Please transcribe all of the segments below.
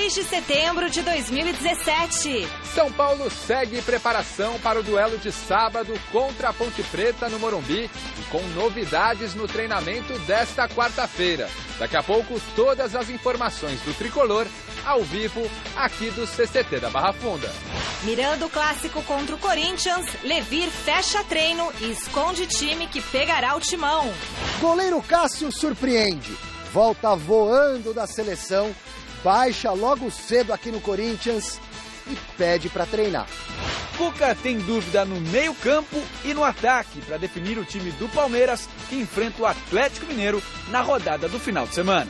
2 de setembro de 2017. São Paulo segue preparação para o duelo de sábado contra a Ponte Preta no Morumbi e com novidades no treinamento desta quarta-feira. Daqui a pouco, todas as informações do tricolor ao vivo aqui do CCT da Barra Funda. Mirando o clássico contra o Corinthians, Levir fecha treino e esconde time que pegará o timão. Goleiro Cássio surpreende, volta voando da seleção, baixa logo cedo aqui no Corinthians e pede para treinar. Cuca tem dúvida no meio-campo e no ataque para definir o time do Palmeiras que enfrenta o Atlético Mineiro na rodada do final de semana.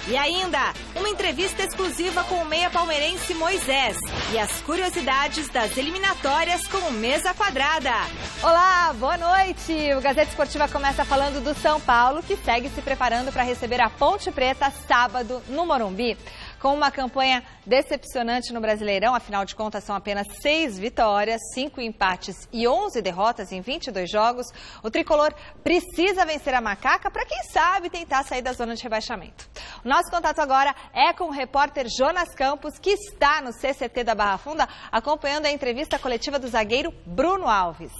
E ainda, uma entrevista exclusiva com o meia palmeirense Moisés e as curiosidades das eliminatórias com o Mesa Quadrada. Olá, boa noite! O Gazeta Esportiva começa falando do São Paulo, que segue se preparando para receber a Ponte Preta sábado no Morumbi. Com uma campanha decepcionante no Brasileirão, afinal de contas são apenas 6 vitórias, 5 empates e 11 derrotas em 22 jogos, o tricolor precisa vencer a Macaca para, quem sabe, tentar sair da zona de rebaixamento. O nosso contato agora é com o repórter Jonas Campos, que está no CCT da Barra Funda, acompanhando a entrevista coletiva do zagueiro Bruno Alves.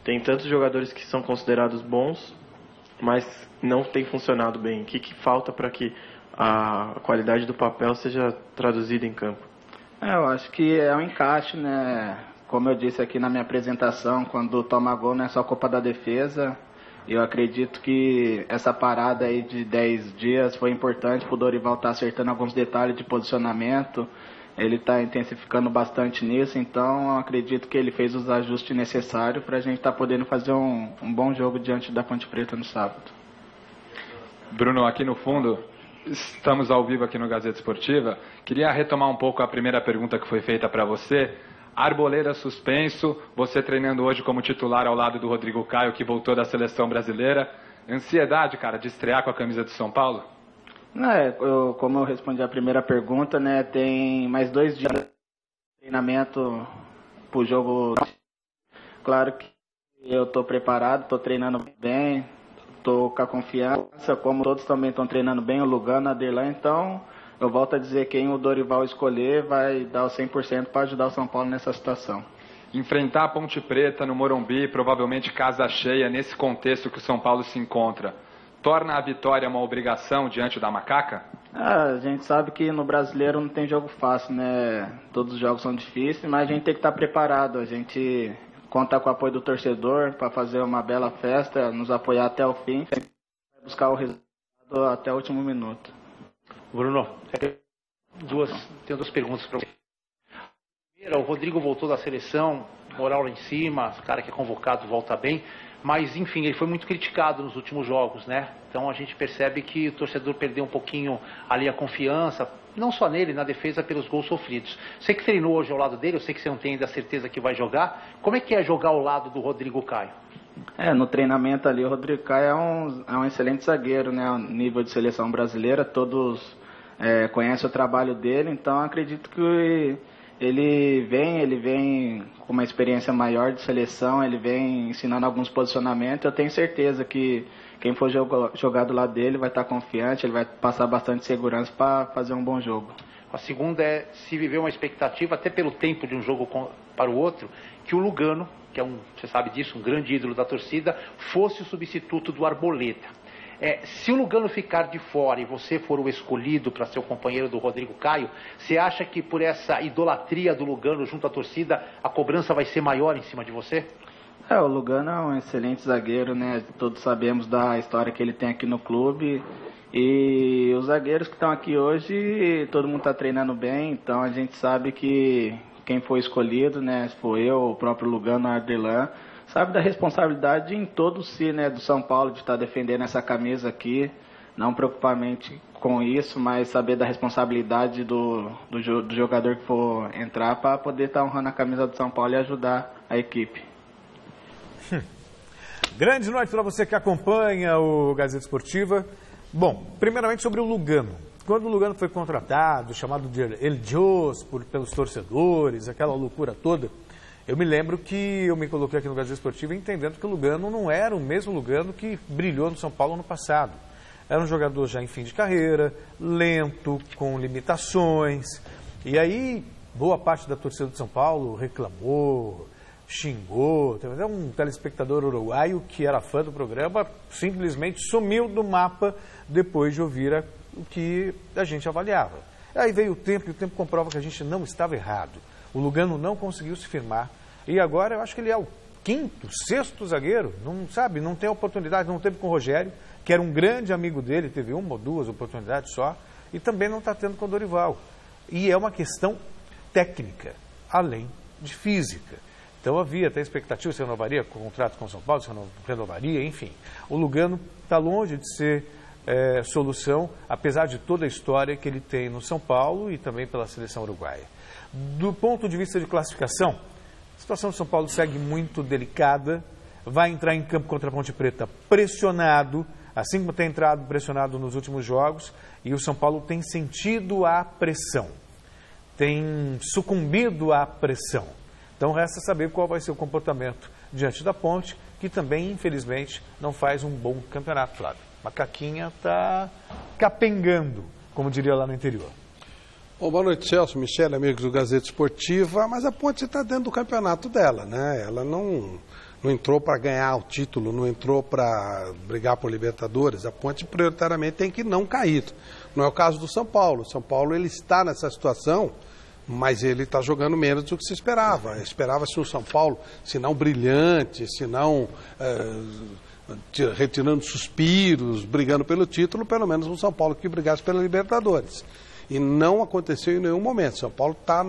Tem tantos jogadores que são considerados bons, mas não tem funcionado bem. O que falta para que a qualidade do papel seja traduzida em campo? Eu acho que é um encaixe, né? Como eu disse aqui na minha apresentação, quando toma gol não é só culpa da defesa. Eu acredito que essa parada aí de 10 dias foi importante para o Dorival estar acertando alguns detalhes de posicionamento. Ele está intensificando bastante nisso, então eu acredito que ele fez os ajustes necessários para a gente estar podendo fazer um bom jogo diante da Ponte Preta no sábado. Bruno, aqui no fundo, estamos ao vivo aqui no Gazeta Esportiva. Queria retomar um pouco a primeira pergunta que foi feita para você. Arboleda suspenso, você treinando hoje como titular ao lado do Rodrigo Caio, que voltou da seleção brasileira. Ansiedade, cara, de estrear com a camisa do São Paulo? Como eu respondi a primeira pergunta, né, tem mais 2 dias de treinamento para o jogo. Claro que eu estou preparado, estou treinando bem, estou com a confiança, como todos também estão treinando bem, o Lugano, a Aderlan, então eu volto a dizer, quem o Dorival escolher vai dar o 100% para ajudar o São Paulo nessa situação. Enfrentar a Ponte Preta no Morumbi, provavelmente casa cheia, nesse contexto que o São Paulo se encontra, torna a vitória uma obrigação diante da Macaca? A gente sabe que no Brasileiro não tem jogo fácil, né? Todos os jogos são difíceis, mas a gente tem que estar preparado. A gente conta com o apoio do torcedor para fazer uma bela festa, nos apoiar até o fim, buscar o resultado até o último minuto. Bruno, tenho 2 perguntas para você. Primeiro, o Rodrigo voltou da seleção, moral lá em cima, o cara que é convocado volta bem, mas enfim, ele foi muito criticado nos últimos jogos, né? Então a gente percebe que o torcedor perdeu um pouquinho ali a confiança, não só nele, na defesa, pelos gols sofridos. Você que treinou hoje ao lado dele, eu sei que você não tem ainda certeza que vai jogar, como é que é jogar ao lado do Rodrigo Caio? No treinamento ali, o Rodrigo Caio é um excelente zagueiro, né? O nível de seleção brasileira, todos conhecem o trabalho dele, então acredito que ele vem com uma experiência maior de seleção, ele vem ensinando alguns posicionamentos. Eu tenho certeza que quem for jogar do lado dele vai estar confiante, ele vai passar bastante segurança para fazer um bom jogo. A segunda é se viver uma expectativa, até pelo tempo de um jogo para o outro, que o Lugano, que é você sabe disso, um grande ídolo da torcida, fosse o substituto do Arboleda. Se o Lugano ficar de fora e você for o escolhido para ser o companheiro do Rodrigo Caio, você acha que por essa idolatria do Lugano junto à torcida, a cobrança vai ser maior em cima de você? O Lugano é um excelente zagueiro, né? Todos sabemos da história que ele tem aqui no clube. E os zagueiros que estão aqui hoje, todo mundo está treinando bem, então a gente sabe que quem foi escolhido, né? Se for eu, o próprio Lugano, a Aderlan, sabe da responsabilidade em todo si, né, do São Paulo, de estar defendendo essa camisa aqui, não preocupamente com isso, mas saber da responsabilidade do jogador que for entrar para poder estar honrando a camisa do São Paulo e ajudar a equipe. Grande noite para você que acompanha o Gazeta Esportiva. Bom, primeiramente sobre o Lugano. Quando o Lugano foi contratado, chamado de El Dios pelos torcedores, aquela loucura toda, eu me lembro que eu me coloquei aqui no Gazeta Esportiva entendendo que o Lugano não era o mesmo Lugano que brilhou no São Paulo no passado. Era um jogador já em fim de carreira, lento, com limitações. E aí, boa parte da torcida de São Paulo reclamou, xingou. Teve até um telespectador uruguaio que era fã do programa, simplesmente sumiu do mapa depois de ouvir o que a gente avaliava. Aí veio o tempo e o tempo comprova que a gente não estava errado. O Lugano não conseguiu se firmar. E agora eu acho que ele é o quinto, sexto zagueiro. Não sabe, não tem oportunidade, não teve com o Rogério, que era um grande amigo dele, teve uma ou duas oportunidades só. E também não está tendo com o Dorival. E é uma questão técnica, além de física. Então havia até expectativa se renovaria com o contrato com o São Paulo, se renovaria, enfim. O Lugano está longe de ser solução, apesar de toda a história que ele tem no São Paulo e também pela seleção uruguaia. Do ponto de vista de classificação, a situação do São Paulo segue muito delicada, vai entrar em campo contra a Ponte Preta pressionado, assim como tem entrado pressionado nos últimos jogos, e o São Paulo tem sentido a pressão, tem sucumbido à pressão. Então resta saber qual vai ser o comportamento diante da Ponte, que também, infelizmente, não faz um bom campeonato, Flávio. Macaquinha está capengando, como diria lá no interior. Bom, boa noite, Celso, Michele, amigos do Gazeta Esportiva. Mas a Ponte está dentro do campeonato dela, né? Ela não entrou para ganhar o título, não entrou para brigar por Libertadores. A Ponte, prioritariamente, tem que não cair. Não é o caso do São Paulo. O São Paulo ele está nessa situação, mas ele está jogando menos do que se esperava. Esperava-se um São Paulo, se não brilhante, se não retirando suspiros, brigando pelo título, pelo menos um São Paulo que brigasse pela Libertadores. E não aconteceu em nenhum momento. São Paulo está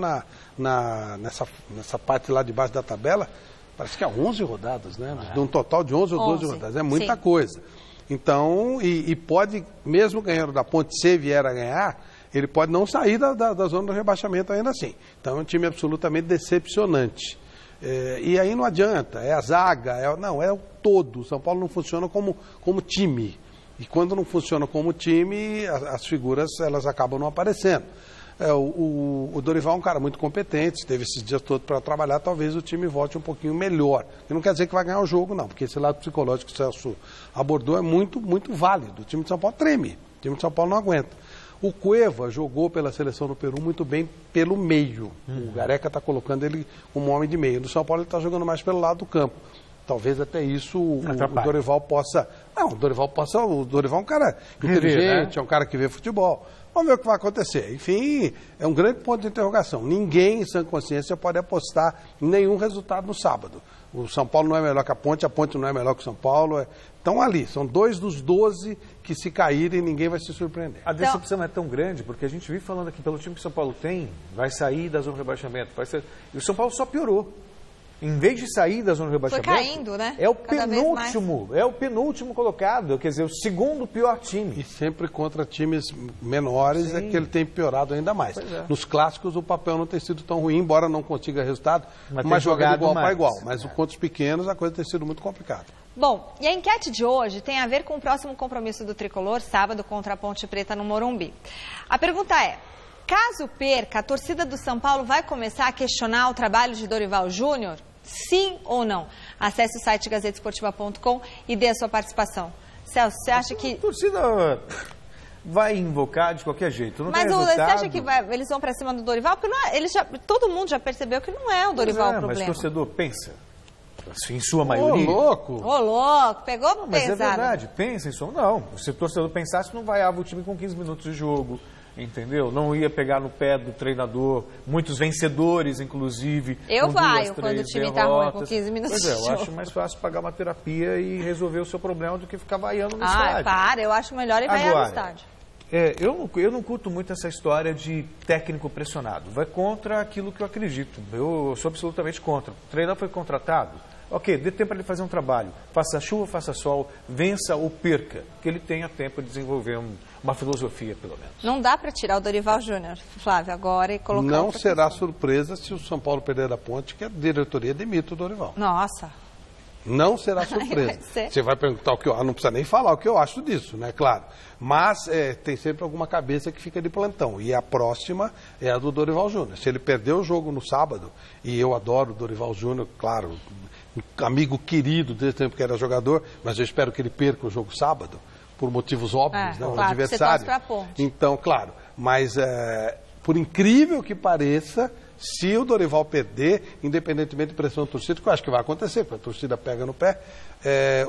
nessa parte lá de baixo da tabela, parece que há 11 rodadas, né? De um total de 11 ou 12 rodadas. É muita coisa. Então, e pode, mesmo ganhando da Ponte, se vier a ganhar, ele pode não sair da zona do rebaixamento ainda assim. Então, é um time absolutamente decepcionante. E aí não adianta, é a zaga, é o todo. O São Paulo não funciona como time. E quando não funciona como time, as figuras elas acabam não aparecendo. O Dorival é um cara muito competente, teve esses dias todos para trabalhar, talvez o time volte um pouquinho melhor. E não quer dizer que vai ganhar o jogo, não, porque esse lado psicológico que o Celso abordou é muito, muito válido. O time de São Paulo treme, o time de São Paulo não aguenta. O Cueva jogou pela seleção do Peru muito bem pelo meio. O Gareca está colocando ele como homem de meio. No São Paulo ele está jogando mais pelo lado do campo. Talvez até isso o Dorival possa... Não, o Dorival é um cara inteligente, é um cara que vê futebol. Vamos ver o que vai acontecer. Enfim, é um grande ponto de interrogação. Ninguém em sã consciência pode apostar em nenhum resultado no sábado. O São Paulo não é melhor que a Ponte não é melhor que o São Paulo. Estão ali, são 2 dos 12 que se caírem ninguém vai se surpreender. A decepção é tão grande, porque a gente vive falando aqui pelo time que o São Paulo tem, vai sair da zona de rebaixamento. E o São Paulo só piorou. Em vez de sair da zona de rebaixamento, foi caindo, né? É o penúltimo colocado, quer dizer, o segundo pior time. E sempre contra times menores. Sim. É que ele tem piorado ainda mais. Nos clássicos o papel não tem sido tão ruim, embora não consiga resultado, mas jogado igual para igual. Mas contra os pequenos a coisa tem sido muito complicada. Bom, e a enquete de hoje tem a ver com o próximo compromisso do Tricolor, sábado contra a Ponte Preta no Morumbi. A pergunta é: caso perca, a torcida do São Paulo vai começar a questionar o trabalho de Dorival Júnior? Sim ou não? Acesse o site gazetesportiva.com e dê a sua participação. Celso, você acha que... A torcida vai invocar de qualquer jeito. Não mas você acha que eles vão para cima do Dorival? Porque todo mundo já percebeu que não é o Dorival o problema. Mas o torcedor pensa, assim, em sua maioria... Ô, louco, pegou pesado. Mas é verdade, pensa em sua... Não, se o torcedor pensasse, não vaiava o time com 15 minutos de jogo. Entendeu? Não ia pegar no pé do treinador, muitos vencedores, inclusive. Eu vaio quando o time está ruim com 15 minutos de jogo. Eu acho mais fácil pagar uma terapia e resolver o seu problema do que ficar vaiando no estádio. Eu acho melhor ir vaiar no estádio. Eu não curto muito essa história de técnico pressionado. Vai contra aquilo que eu acredito. Eu sou absolutamente contra. O treinador foi contratado. Ok, dê tempo para ele fazer um trabalho. Faça chuva, faça sol, vença ou perca. Que ele tenha tempo de desenvolver uma filosofia, pelo menos. Não dá para tirar o Dorival Júnior, Flávio, agora e colocar... Não será surpresa se o São Paulo perder da Ponte, que a diretoria demite o Dorival. Nossa. Não será surpresa. Você vai perguntar o que eu... Não precisa nem falar o que eu acho disso, né? Claro. Mas tem sempre alguma cabeça que fica de plantão. E a próxima é a do Dorival Júnior. Se ele perder o jogo no sábado, e eu adoro o Dorival Júnior, claro... amigo querido desde o tempo que era jogador, mas eu espero que ele perca o jogo sábado. por motivos óbvios, né? O claro, adversário. você torce pra Ponte. Então, claro, mas por incrível que pareça, se o Dorival perder, independentemente de pressão da torcida, que eu acho que vai acontecer, porque a torcida pega no pé,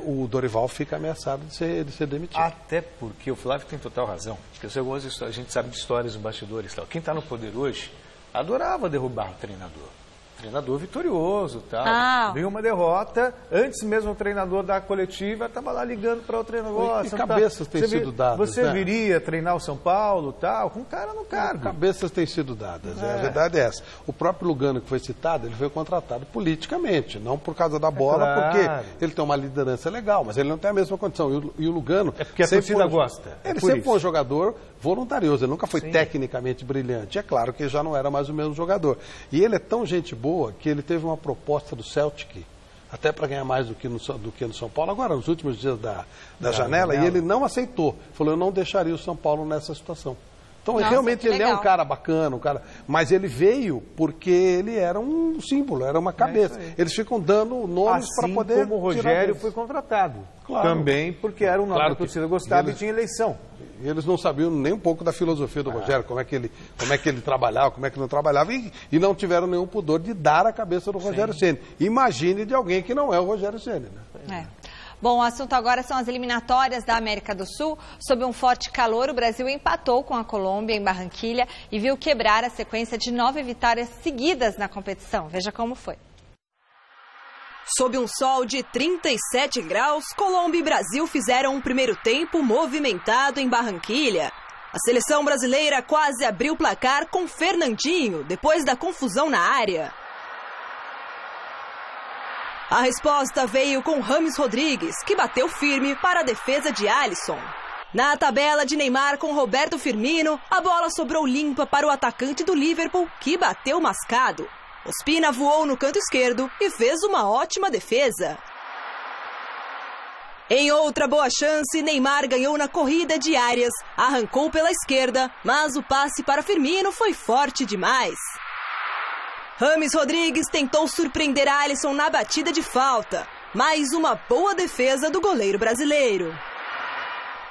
o Dorival fica ameaçado de ser demitido. Até porque o Flávio tem total razão. Porque algumas histórias, a gente sabe de histórias dos bastidores. Tal. Quem está no poder hoje adorava derrubar o treinador. Treinador vitorioso, tal. Veio uma derrota, antes mesmo o treinador da coletiva estava lá ligando para o treinador. E cabeças têm sido dadas. Você viria treinar o São Paulo, tal, com o cara no cargo. Cabeças têm sido dadas, a verdade é essa. O próprio Lugano que foi citado, ele foi contratado politicamente, não por causa da bola, porque ele tem uma liderança legal, mas ele não tem a mesma condição. E o Lugano... É porque a torcida gosta. Ele sempre foi um jogador voluntarioso, ele nunca foi tecnicamente brilhante. É claro que já não era mais o mesmo jogador. E ele é tão gente boa que ele teve uma proposta do Celtic, até para ganhar mais do que no São Paulo, agora nos últimos dias da janela, e ele não aceitou. Falou, eu não deixaria o São Paulo nessa situação. Então, realmente, ele é um cara bacana, mas ele veio porque ele era um símbolo, era uma cabeça. Eles ficam dando nomes para poder... Assim como o Rogério foi contratado. Claro. Também porque era um nome que a torcida gostava e tinha eleição. Eles não sabiam nem um pouco da filosofia do Rogério, como é que ele trabalhava, como é que não trabalhava, e não tiveram nenhum pudor de dar a cabeça do Rogério Ceni. Imagine de alguém que não é o Rogério Ceni, né? Bom, o assunto agora são as eliminatórias da América do Sul. Sob um forte calor, o Brasil empatou com a Colômbia em Barranquilha e viu quebrar a sequência de 9 vitórias seguidas na competição. Veja como foi. Sob um sol de 37 graus, Colômbia e Brasil fizeram um primeiro tempo movimentado em Barranquilha. A seleção brasileira quase abriu o placar com Fernandinho, depois da confusão na área. A resposta veio com James Rodrigues, que bateu firme para a defesa de Alisson. Na tabela de Neymar com Roberto Firmino, a bola sobrou limpa para o atacante do Liverpool, que bateu mascado. Ospina voou no canto esquerdo e fez uma ótima defesa. Em outra boa chance, Neymar ganhou na corrida de Arias, arrancou pela esquerda, mas o passe para Firmino foi forte demais. James Rodrigues tentou surpreender Alisson na batida de falta. Mais uma boa defesa do goleiro brasileiro.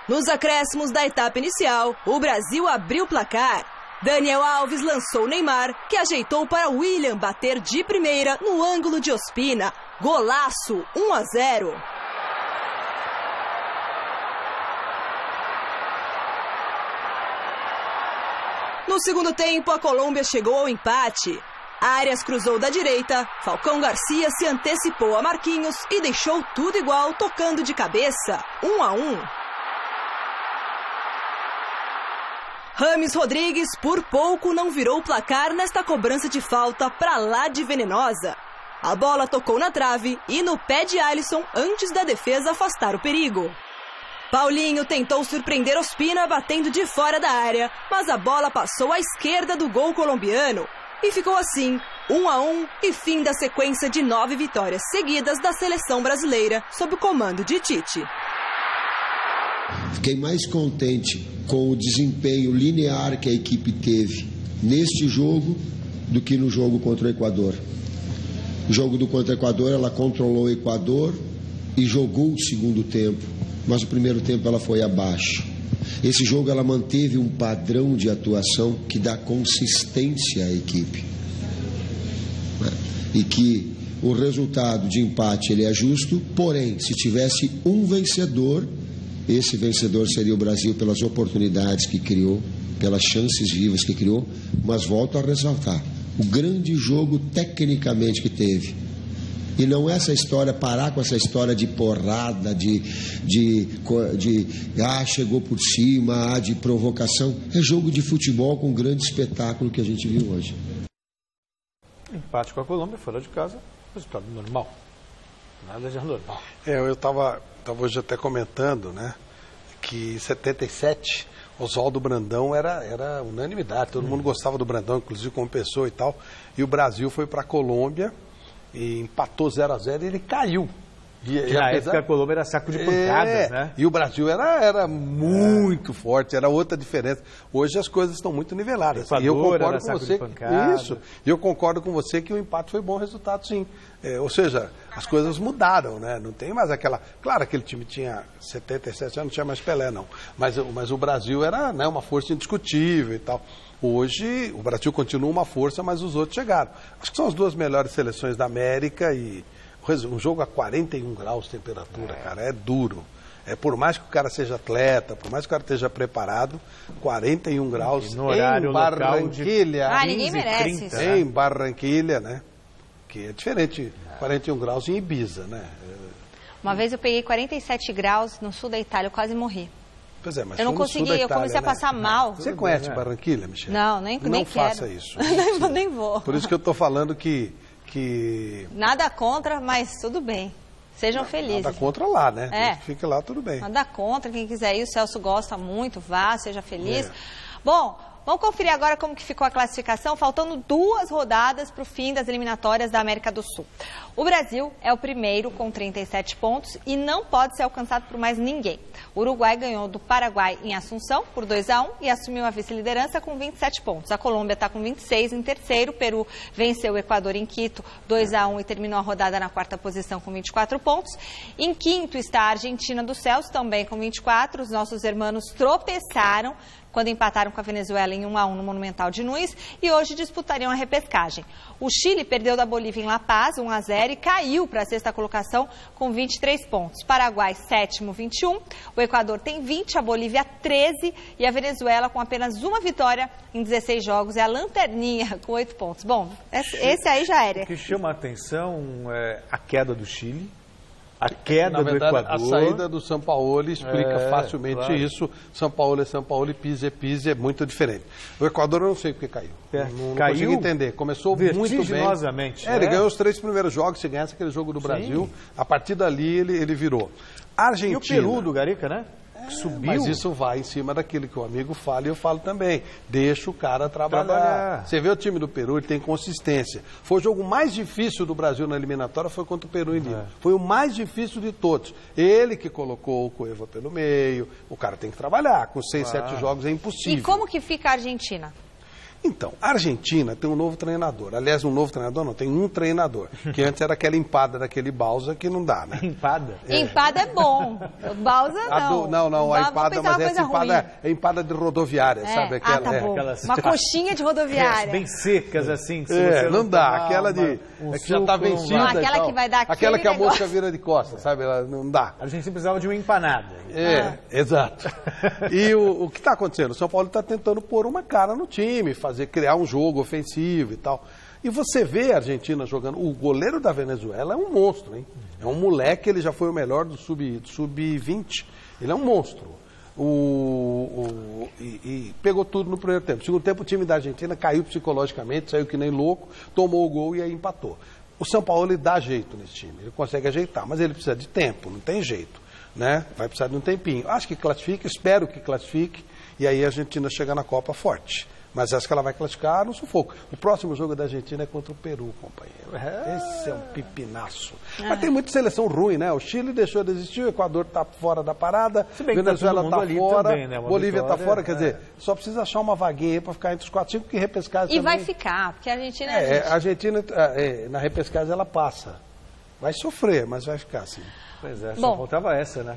Nos acréscimos da etapa inicial, o Brasil abriu o placar. Daniel Alves lançou Neymar, que ajeitou para William bater de primeira no ângulo de Ospina. Golaço, 1-0. No segundo tempo, a Colômbia chegou ao empate. Arias cruzou da direita, Falcão Garcia se antecipou a Marquinhos e deixou tudo igual, tocando de cabeça, 1-1. James Rodrigues por pouco não virou o placar nesta cobrança de falta pra lá de venenosa. A bola tocou na trave e no pé de Alisson antes da defesa afastar o perigo. Paulinho tentou surpreender Ospina batendo de fora da área, mas a bola passou à esquerda do gol colombiano. E ficou assim, 1-1 e fim da sequência de 9 vitórias seguidas da seleção brasileira sob o comando de Tite. Fiquei mais contente com o desempenho linear que a equipe teve neste jogo do que no jogo contra o Equador. No jogo contra o Equador, ela controlou o Equador e jogou o segundo tempo, mas o primeiro tempo ela foi abaixo. Esse jogo ela manteve um padrão de atuação que dá consistência à equipe. E que o resultado de empate ele é justo, porém, se tivesse um vencedor, esse vencedor seria o Brasil pelas oportunidades que criou, pelas chances vivas que criou, mas volto a ressaltar, o grande jogo tecnicamente que teve. E não é essa história, parar com essa história de porrada, chegou por cima, de provocação. É jogo de futebol com um grande espetáculo que a gente viu hoje. Empate com a Colômbia, fora de casa, resultado normal. Nada de anormal. Eu estava hoje até comentando, né, que em 77, Oswaldo Brandão era unanimidade, todo mundo gostava do Brandão, inclusive como pessoa e tal, e o Brasil foi para a Colômbia e empatou 0-0 e ele caiu Que na época a Colômbia era saco de pancadas, né? E o Brasil era muito forte, era outra diferença. Hoje as coisas estão muito niveladas. E eu concordo com você. Isso. E eu concordo com você que o empate foi bom resultado, sim. Ou seja, as coisas mudaram, né? Não tem mais aquela... Claro, aquele time tinha 77 anos, não tinha mais Pelé, não. Mas o Brasil era, né, uma força indiscutível e tal. Hoje, o Brasil continua uma força, mas os outros chegaram. Acho que são as duas melhores seleções da América e... Um jogo a 41 graus de temperatura, cara, é duro. Por mais que o cara seja atleta, por mais que o cara esteja preparado, 41 graus no horário em Barranquilha. Ninguém merece isso. Em Barranquilha, né? Que é diferente, 41 graus em Ibiza, né? Uma vez eu peguei 47 graus no sul da Itália, eu quase morri. Pois é, mas eu não consegui, eu comecei a passar mal. Você conhece Barranquilha, Michel? Não, nem quero. Não faça isso. Nem vou. Por isso que eu estou falando que... Nada contra, mas tudo bem. Sejam felizes. Nada contra lá, né? Fique lá, tudo bem. Nada contra, quem quiser ir, o Celso gosta muito, vá, seja feliz. Bom, vamos conferir agora como que ficou a classificação, faltando 2 rodadas para o fim das eliminatórias da América do Sul. O Brasil é o primeiro com 37 pontos e não pode ser alcançado por mais ninguém. O Uruguai ganhou do Paraguai em Assunção por 2-1 e assumiu a vice-liderança com 27 pontos. A Colômbia está com 26 em terceiro, o Peru venceu o Equador em Quito 2-1 e terminou a rodada na 4ª posição com 24 pontos. Em quinto está a Argentina do Celso, também com 24. Os nossos irmãos tropeçaram quando empataram com a Venezuela em 1-1 no Monumental de Nunes e hoje disputariam a repescagem. O Chile perdeu da Bolívia em La Paz, 1-0, e caiu para a 6ª colocação com 23 pontos. Paraguai, 7º, 21. O Equador tem 20, a Bolívia 13 e a Venezuela com apenas uma vitória em 16 jogos. É a lanterninha com 8 pontos. Bom, esse aí já era. O que chama a atenção é a queda do Chile. A queda do Equador. A saída do Sampaoli explica facilmente isso. Sampaoli é Sampaoli, Pizzi é Pizzi, é muito diferente. O Equador eu não sei porque caiu. Não consigo entender. Começou muito bem. Ele ganhou os 3 primeiros jogos, se ganhasse aquele jogo do Brasil, a partir dali ele virou. Argentina. E o Peru do Gareca, né? Subiu. Mas isso vai em cima daquilo que o amigo fala e eu falo também. Deixa o cara trabalhar. Você vê o time do Peru, ele tem consistência. Foi o jogo mais difícil do Brasil na eliminatória, foi contra o Peru em Lima. Foi o mais difícil de todos. Ele que colocou o Cueva pelo meio. O cara tem que trabalhar. Com 6, 7 jogos é impossível. E como que fica a Argentina? Então, a Argentina tem um novo treinador. Aliás, um novo treinador não, tem um treinador. Que antes era aquela empada daquele Bausa que não dá, né? Empada? Empada é bom. O Bausa não. Não, a empada, mas essa empada é empada de rodoviária, sabe? Aquela, tá bom. Uma coxinha de rodoviária. Bem secas, assim. Não dá. Aquela de... que já tá vencida. Não, aquela que vai dar aquela que a mosca vira de costas, sabe? Ela não dá. A gente precisava de uma empanada. Exato. E o que está acontecendo? O São Paulo está tentando pôr uma cara no time, criar um jogo ofensivo e tal. E você vê a Argentina jogando. O goleiro da Venezuela é um monstro, hein? É um moleque, ele já foi o melhor do sub-20. Ele é um monstro. E pegou tudo no primeiro tempo. No segundo tempo, o time da Argentina caiu psicologicamente, saiu que nem louco, tomou o gol e aí empatou. O São Paulo, ele dá jeito nesse time, ele consegue ajeitar, mas ele precisa de tempo, não tem jeito, né? Vai precisar de um tempinho. Acho que classifique, espero que classifique, e aí a Argentina chega na Copa forte. Mas acho que ela vai classificar no sufoco. O próximo jogo da Argentina é contra o Peru, companheiro. Esse é um pipinaço. Mas tem muita seleção ruim, né? O Chile deixou de existir, o Equador está fora da parada, a Venezuela está fora, também, né? Bolívia está fora, quer dizer, só precisa achar uma vaguinha aí para ficar entre os 4, 5, que repescagem E também... vai ficar, porque a Argentina a Argentina, na repescagem, ela passa. Vai sofrer, mas vai ficar assim. Pois é, só faltava essa, né?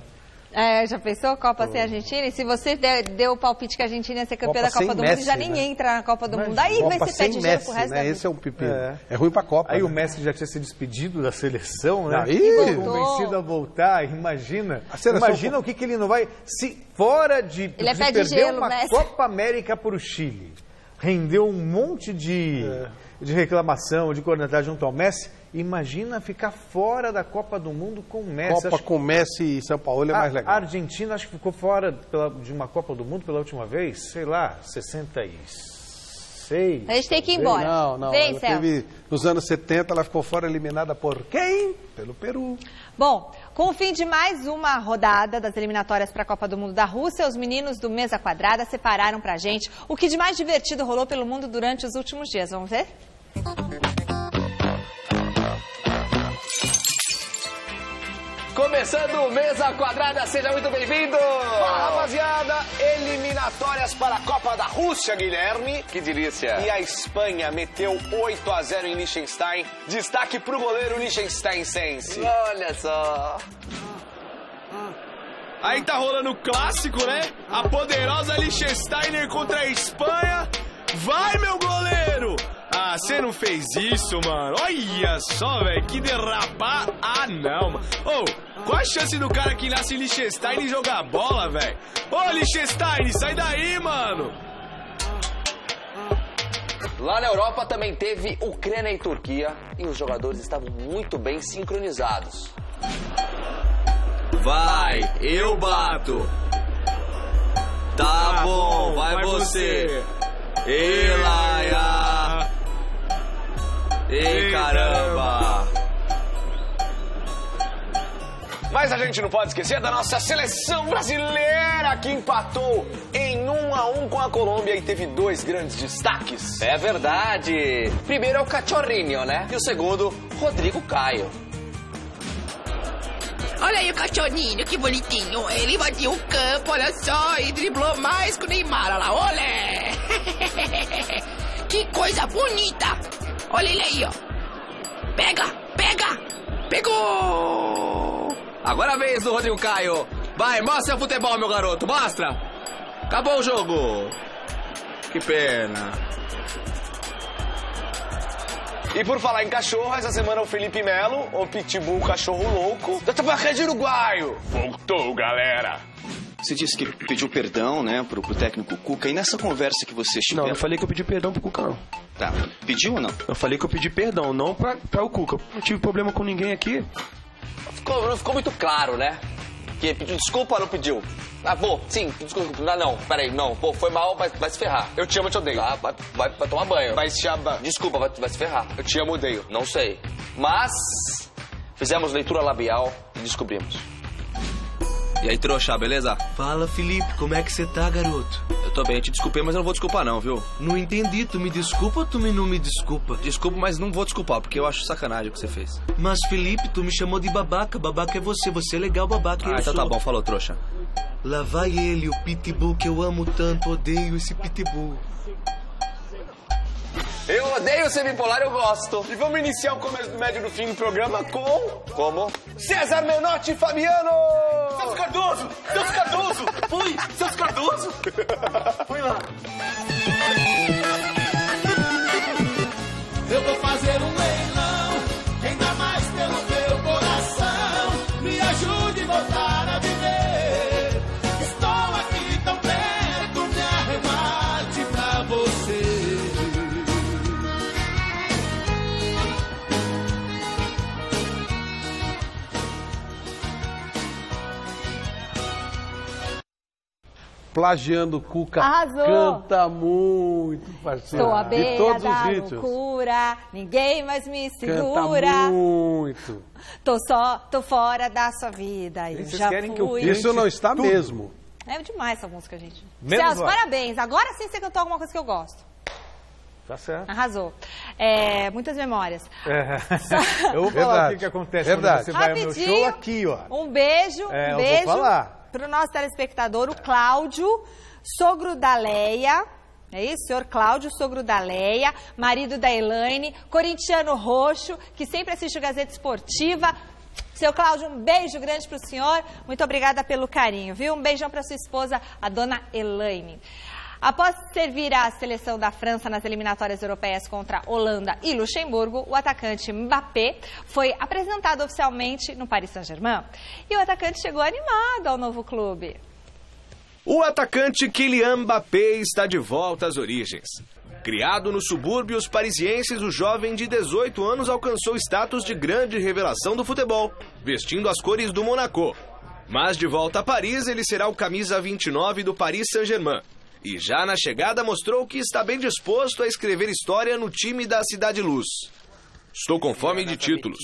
Já pensou? Copa sem Argentina? E se você deu o palpite que a Argentina ia ser campeã da Copa do Mundo, já nem entra na Copa do Mundo. Aí vai ser pé de gelo pro resto da vida. Esse é um pepino. É ruim pra Copa. Aí o Messi já tinha se despedido da seleção, né? Convencido a voltar, imagina. Imagina o que ele não vai... Se fora de perder uma Copa América pro Chile, rendeu um monte de reclamação, de cornetagem junto ao Messi. Imagina ficar fora da Copa do Mundo com o Messi. Copa com Messi e São Paulo é mais legal. A Argentina acho que ficou fora de uma Copa do Mundo pela última vez, sei lá, 66. A gente tem que ir embora. Não. Ela teve, nos anos 70 ela ficou fora, eliminada por quem? Pelo Peru. Bom, com o fim de mais uma rodada das eliminatórias para a Copa do Mundo da Rússia, os meninos do Mesa Quadrada separaram pra gente o que de mais divertido rolou pelo mundo durante os últimos dias. Vamos ver? Começando o Mesa Quadrada, seja muito bem-vindo! Fala, rapaziada, eliminatórias para a Copa da Rússia, Guilherme. Que delícia! E a Espanha meteu 8-0 em Liechtenstein. Destaque pro goleiro liechtensteinense. Olha só! Aí tá rolando o clássico, né? A poderosa Liechtenstein contra a Espanha. Vai, meu goleiro! Ah, você não fez isso, mano. Olha só, velho, que derrapar. Ah, não, mano. Ô, qual a chance do cara que nasce em Liechtenstein jogar bola, velho? Ô, Liechtenstein, sai daí, mano. Lá na Europa também teve Ucrânia e Turquia e os jogadores estavam muito bem sincronizados. Vai, eu bato. Tá bom, vai você. Elaia. Ei, caramba! Mas a gente não pode esquecer da nossa seleção brasileira que empatou em 1-1 com a Colômbia e teve 2 grandes destaques. É verdade! Primeiro é o Cachorrinho, né? E o segundo, Rodrigo Caio. Olha aí o Cachorrinho, que bonitinho. Ele invadiu o campo, olha só, e driblou mais que o Neymar, olha lá, olé! Que coisa bonita! Olha ele aí, ó. Pega, pega, pegou! Agora é a vez do Rodrigo Caio. Vai, mostra seu futebol, meu garoto, mostra! Acabou o jogo. Que pena. E por falar em cachorro, essa semana o Felipe Melo, o Pitbull Cachorro Louco, da Tabacaria Uruguaio. Voltou, galera. Você disse que pediu perdão, né, pro técnico Cuca. E nessa conversa que vocês tiveram... Não, eu falei que eu pedi perdão pro Cuca, não. Tá, pediu ou não? Eu falei que eu pedi perdão, não pra o Cuca. Não tive problema com ninguém aqui. Não ficou muito claro, né? Que pediu desculpa ou não pediu? Ah, vou, sim, desculpa. Não, peraí, não. Pô, foi mal, vai se ferrar. Eu te amo, eu te odeio. Tá, vai tomar banho. Vai se chamar. Desculpa, vai se ferrar. Eu te amo, odeio. Não sei. Mas fizemos leitura labial e descobrimos. E aí, trouxa, beleza? Fala, Felipe, como é que você tá, garoto? Eu tô bem, eu te desculpei, mas eu não vou desculpar não, viu? Não entendi, tu me desculpa ou tu não me desculpa? Desculpa, mas não vou desculpar, porque eu acho sacanagem o que você fez. Mas, Felipe, tu me chamou de babaca, babaca é você é legal, babaca então tá bom, falou, trouxa. Lá vai ele, o Pitbull que eu amo tanto, odeio esse Pitbull. Eu odeio ser bipolar, eu gosto. E vamos iniciar o começo do médio do fim do programa com... Como? César Menotti e Fabiano! Celso Cardoso! Celso Cardoso! Fui! Celso Cardoso! Fui lá. Eu vou fazer um leilão, quem dá mais pelo meu coração, me ajude a voltar a viver. Estou aqui tão perto, me arremate pra você. Plagiando o Cuca. Arrasou. Canta muito, parceiro. Sou a de beira todos da os ritmos. loucura, ninguém mais me segura. Canta muito. Tô fora da sua vida. Eu já fui. Isso não está tudo. mesmo. É demais essa música, gente. Menos Celso, vai. parabéns. Agora sim você cantou alguma coisa que eu gosto. Tá certo. Arrasou. Muitas memórias. Eu vou falar o que acontece quando você vai ao meu show aqui, ó. Um beijo, eu vou falar. Para o nosso telespectador, o Cláudio, sogro da Leia. É isso? Senhor Cláudio, sogro da Leia, marido da Elaine, corintiano roxo, que sempre assiste o Gazeta Esportiva. Seu Cláudio, um beijo grande para o senhor. Muito obrigada pelo carinho, viu? Um beijão para sua esposa, a dona Elaine. Após servir a seleção da França nas eliminatórias europeias contra Holanda e Luxemburgo, o atacante Mbappé foi apresentado oficialmente no Paris Saint-Germain. E o atacante chegou animado ao novo clube. O atacante Kylian Mbappé está de volta às origens. Criado nos subúrbios parisienses, o jovem de 18 anos alcançou status de grande revelação do futebol, vestindo as cores do Monaco. Mas de volta a Paris, ele será o camisa 29 do Paris Saint-Germain. E já na chegada mostrou que está bem disposto a escrever história no time da Cidade Luz. Estou com fome de títulos.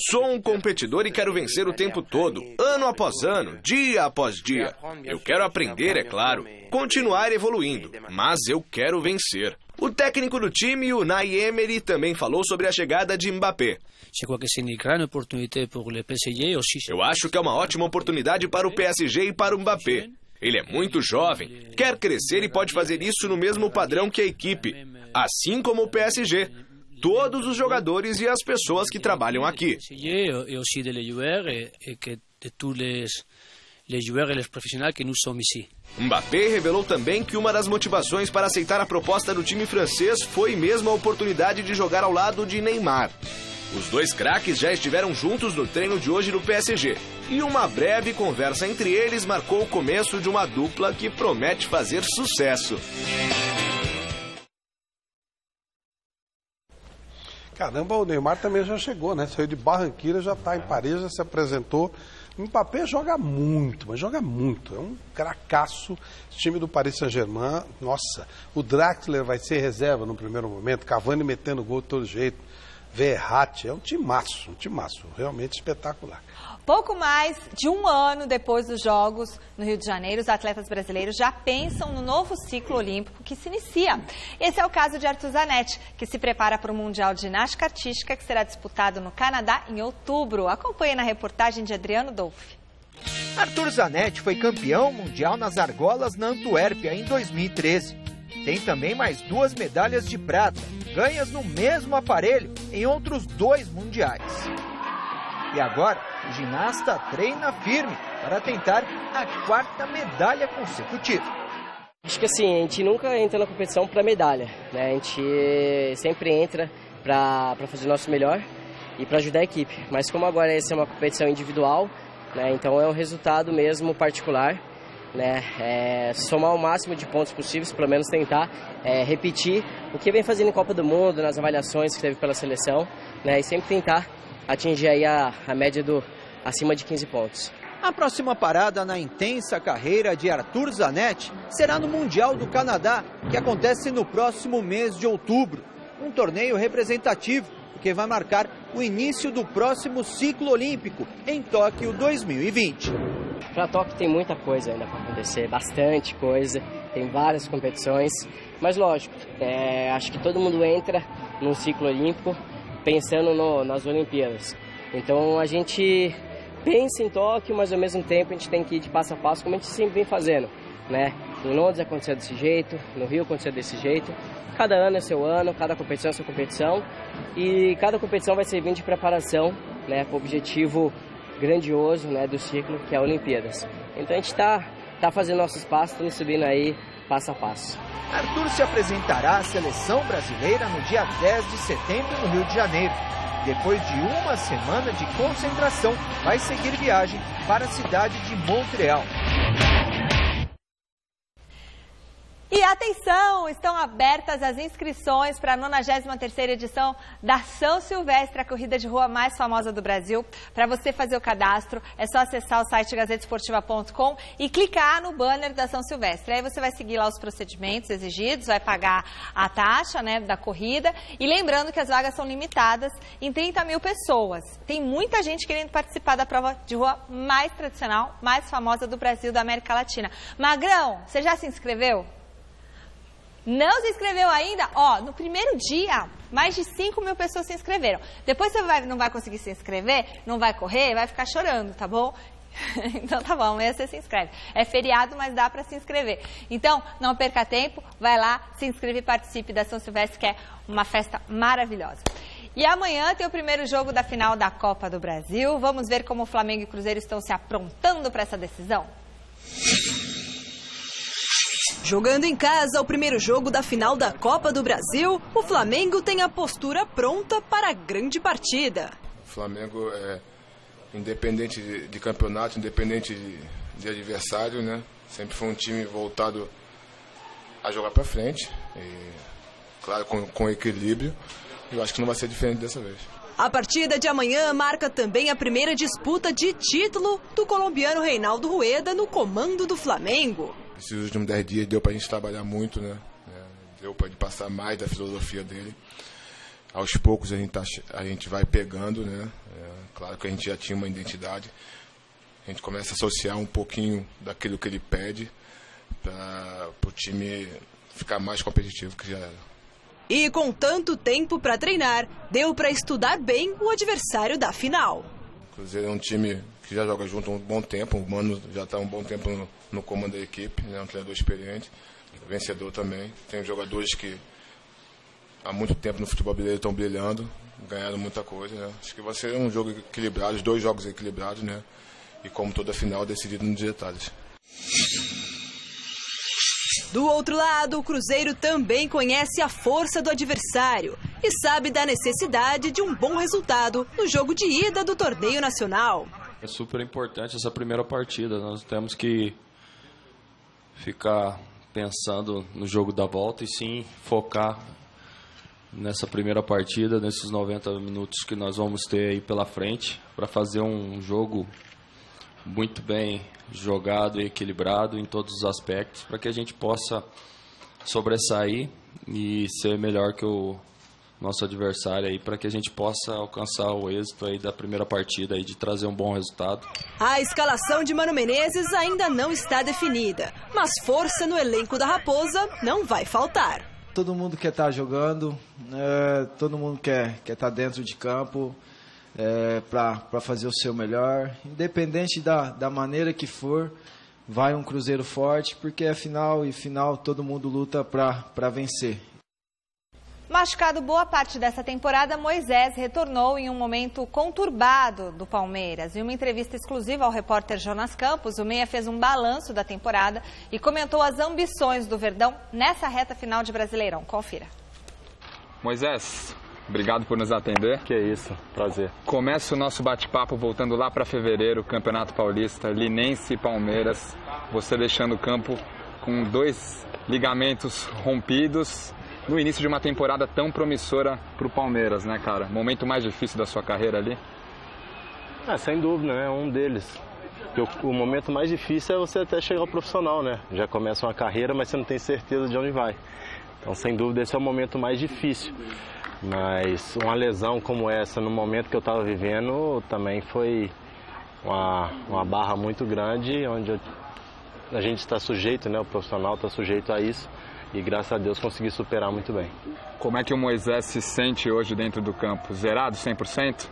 Sou um competidor e quero vencer o tempo todo, ano após ano, dia após dia. Eu quero aprender, é claro, continuar evoluindo, mas eu quero vencer. O técnico do time, Unai Emery, também falou sobre a chegada de Mbappé. Eu acho que é uma ótima oportunidade para o PSG e para o Mbappé. Ele é muito jovem, quer crescer e pode fazer isso no mesmo padrão que a equipe, assim como o PSG. Todos os jogadores e as pessoas que trabalham aqui. Mbappé revelou também que uma das motivações para aceitar a proposta do time francês foi mesmo a oportunidade de jogar ao lado de Neymar. Os dois craques já estiveram juntos no treino de hoje no PSG. E uma breve conversa entre eles marcou o começo de uma dupla que promete fazer sucesso. Caramba, o Neymar também já chegou, né? Saiu de Barranquilla, já está em Paris, já se apresentou. O Mbappé joga muito, mas joga muito. É um cracaço. Esse time do Paris Saint-Germain, nossa, o Draxler vai ser reserva no primeiro momento, Cavani metendo gol de todo jeito. Verratti, é um timaço, realmente espetacular. Pouco mais de um ano depois dos Jogos no Rio de Janeiro, os atletas brasileiros já pensam no novo ciclo olímpico que se inicia. Esse é o caso de Arthur Zanetti, que se prepara para o Mundial de Ginástica Artística, que será disputado no Canadá em outubro. Acompanhe na reportagem de Adriano Dolfi. Arthur Zanetti foi campeão mundial nas argolas na Antuérpia em 2013. Tem também mais 2 medalhas de prata, ganhas no mesmo aparelho em outros 2 mundiais. E agora, o ginasta treina firme para tentar a 4ª medalha consecutiva. Acho que assim, a gente nunca entra na competição para medalha, né? A gente sempre entra para fazer o nosso melhor e para ajudar a equipe. Mas como agora essa é uma competição individual, né? Então é um resultado mesmo particular. Né, somar o máximo de pontos possíveis, pelo menos tentar repetir o que vem fazendo em Copa do Mundo, nas avaliações que teve pela seleção, né, e sempre tentar atingir aí a média acima de 15 pontos. A próxima parada na intensa carreira de Arthur Zanetti será no Mundial do Canadá, que acontece no próximo mês de outubro. Um torneio representativo, que vai marcar o início do próximo ciclo olímpico em Tóquio 2020. Para Tóquio tem muita coisa ainda para acontecer, bastante coisa, tem várias competições, mas lógico, acho que todo mundo entra num ciclo olímpico pensando nas Olimpíadas. Então a gente pensa em Tóquio, mas ao mesmo tempo a gente tem que ir de passo a passo, como a gente sempre vem fazendo, né? Em Londres aconteceu desse jeito, no Rio aconteceu desse jeito, cada ano é seu ano, cada competição é sua competição, e cada competição vai servir de preparação, né, para o objetivo grandioso, né, do ciclo, que é a Olimpíadas. Então a gente está fazendo nossos passos, estamos subindo aí passo a passo. Arthur se apresentará à seleção brasileira no dia 10 de setembro no Rio de Janeiro. Depois de uma semana de concentração, vai seguir viagem para a cidade de Montreal. E atenção, estão abertas as inscrições para a 93ª edição da São Silvestre, a corrida de rua mais famosa do Brasil. Para você fazer o cadastro, é só acessar o site gazetesportiva.com e clicar no banner da São Silvestre. Aí você vai seguir lá os procedimentos exigidos, vai pagar a taxa, né, da corrida. E lembrando que as vagas são limitadas em 30 mil pessoas. Tem muita gente querendo participar da prova de rua mais tradicional, mais famosa do Brasil, da América Latina. Magrão, você já se inscreveu? Não se inscreveu ainda? Ó, no primeiro dia, mais de 5 mil pessoas se inscreveram. Depois você não vai conseguir se inscrever, não vai correr, vai ficar chorando, tá bom? Então tá bom, amanhã você se inscreve. É feriado, mas dá para se inscrever. Então, não perca tempo, vai lá, se inscreve e participe da São Silvestre, que é uma festa maravilhosa. E amanhã tem o primeiro jogo da final da Copa do Brasil. Vamos ver como o Flamengo e o Cruzeiro estão se aprontando para essa decisão? Jogando em casa o primeiro jogo da final da Copa do Brasil, o Flamengo tem a postura pronta para a grande partida. O Flamengo é independente de campeonato, independente de adversário, né? Sempre foi um time voltado a jogar para frente, e, claro, com equilíbrio. Eu acho que não vai ser diferente dessa vez. A partida de amanhã marca também a primeira disputa de título do colombiano Reinaldo Rueda no comando do Flamengo. Esses últimos 10 dias deu para a gente trabalhar muito, né? Deu para ele passar mais da filosofia dele. Aos poucos a gente vai pegando, né? Claro que a gente já tinha uma identidade. A gente começa a associar um pouquinho daquilo que ele pede para o time ficar mais competitivo que já era. E com tanto tempo para treinar, deu para estudar bem o adversário da final. O Cruzeiro é um time que já joga junto há um bom tempo, o Mano já está um bom tempo no comando da equipe, é um treinador experiente, vencedor também. Tem jogadores que há muito tempo no futebol brasileiro estão brilhando, ganharam muita coisa, né? Acho que vai ser um jogo equilibrado, os 2 jogos equilibrados, né? E como toda final, decidido nos detalhes. Do outro lado, o Cruzeiro também conhece a força do adversário e sabe da necessidade de um bom resultado no jogo de ida do torneio nacional. É super importante essa primeira partida, nós temos que ficar pensando no jogo da volta e sim focar nessa primeira partida, nesses 90 minutos que nós vamos ter aí pela frente, para fazer um jogo muito bem jogado e equilibrado em todos os aspectos, para que a gente possa sobressair e ser melhor que o nosso adversário aí, para que a gente possa alcançar o êxito aí da primeira partida e de trazer um bom resultado. A escalação de Mano Menezes ainda não está definida, mas força no elenco da Raposa não vai faltar. Todo mundo quer estar jogando, todo mundo quer estar dentro de campo, para fazer o seu melhor. Independente da maneira que for, vai um Cruzeiro forte, porque é final e final todo mundo luta para vencer. Machucado boa parte dessa temporada, Moisés retornou em um momento conturbado do Palmeiras. Em uma entrevista exclusiva ao repórter Jonas Campos, o Meia fez um balanço da temporada e comentou as ambições do Verdão nessa reta final de Brasileirão. Confira. Moisés, obrigado por nos atender. Que é isso, prazer. Começa o nosso bate-papo voltando lá para fevereiro, Campeonato Paulista, Linense e Palmeiras. Você deixando o campo com 2 ligamentos rompidos no início de uma temporada tão promissora para o Palmeiras, né, cara? Momento mais difícil da sua carreira ali? Sem dúvida, né? Um deles. Porque o momento mais difícil é você até chegar ao profissional, né? Já começa uma carreira, mas você não tem certeza de onde vai. Então, sem dúvida, esse é o momento mais difícil. Mas uma lesão como essa, no momento que eu estava vivendo, também foi uma barra muito grande, onde a gente está sujeito, né? O profissional está sujeito a isso. E graças a Deus consegui superar muito bem. Como é que o Moisés se sente hoje dentro do campo? Zerado, 100%?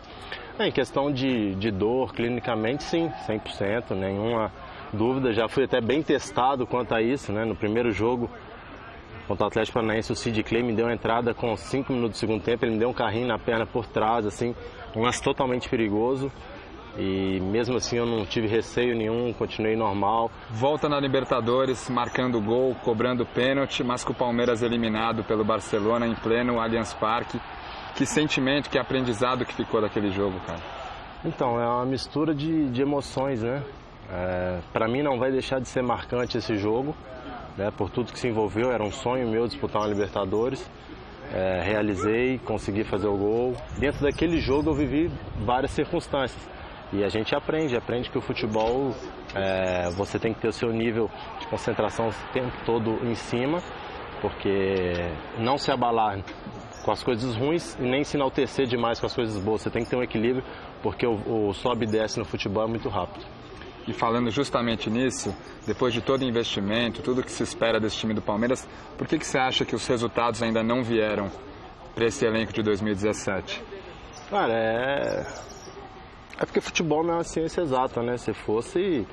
Em questão de dor, clinicamente sim, 100%, nenhuma dúvida. Já fui até bem testado quanto a isso, né? No primeiro jogo contra o Atlético Paranaense, o Sid Clay me deu uma entrada com 5 minutos do segundo tempo, ele me deu um carrinho na perna por trás, assim, um lance totalmente perigoso. E mesmo assim eu não tive receio nenhum, continuei normal. Volta na Libertadores, marcando gol, cobrando pênalti, mas com o Palmeiras eliminado pelo Barcelona em pleno Allianz Parque. Que sentimento, que aprendizado que ficou daquele jogo, cara? Então, é uma mistura de emoções, né? Para mim não vai deixar de ser marcante esse jogo, né? Por tudo que se envolveu, era um sonho meu disputar uma Libertadores. Realizei, consegui fazer o gol. Dentro daquele jogo eu vivi várias circunstâncias. E a gente aprende que o futebol, você tem que ter o seu nível de concentração o tempo todo em cima, porque não se abalar com as coisas ruins e nem se enaltecer demais com as coisas boas. Você tem que ter um equilíbrio, porque o sobe e desce no futebol é muito rápido. E falando justamente nisso, depois de todo investimento, tudo que se espera desse time do Palmeiras, por que você acha que os resultados ainda não vieram para esse elenco de 2017? Cara, é porque futebol não é uma ciência exata, né? Se fosse,